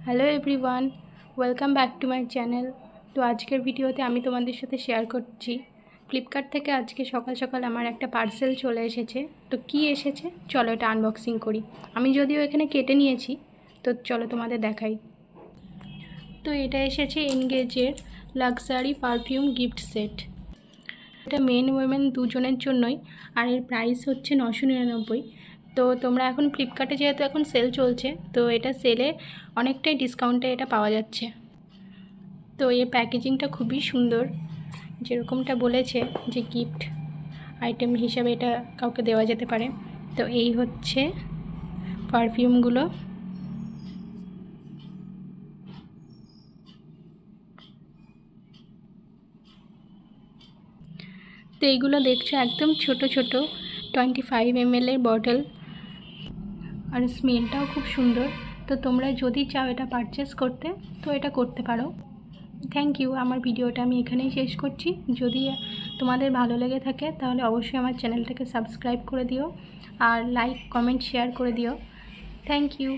Hello everyone, welcome back to my channel. তো আজকের ভিডিওতে আমি তোমাদের সাথে শেয়ার করছি ফ্লিপকার্ট থেকে আজকে সকাল সকাল আমার একটা পার্সেল চলে এসেছে। তো কি এসেছে চলো এটা আনবক্সিং করি। আমি যদিও এখানে কেটে নিয়েছি, তো চলো তোমাদের দেখাই। তো এটা এসেছে এনগেজের লাক্সারি পারফিউম গিফট সেট। এটা মেন ওমেন দুজনের জন্যই, আর এর প্রাইস হচ্ছে 999। তো তোমরা এখন ফ্লিপকার্টে যেহেতু এখন সেল চলছে, তো এটা সেলে অনেকটাই ডিসকাউন্টে এটা পাওয়া যাচ্ছে। তো এই প্যাকেজিংটা খুবই সুন্দর, যেরকমটা বলেছে যে গিফট আইটেম হিসাবে এটা কাউকে দেওয়া যেতে পারে। তো এই হচ্ছে পারফিউমগুলো। তো এইগুলো দেখছো একদম ছোট ছোট 25 ml এর বটল, আর স্মেলটাও খুব সুন্দর। তো তোমরা যদি চাও এটা পারচেস করতে, তো এটা করতে পারো। Thank you. আমার ভিডিওটা আমি এখানেই শেষ করছি। যদি তোমাদের ভালো লেগে থাকে তাহলে অবশ্যই আমার চ্যানেলটাকে সাবস্ক্রাইব করে দিও, আর লাইক কমেন্ট শেয়ার করে দিও। Thank you.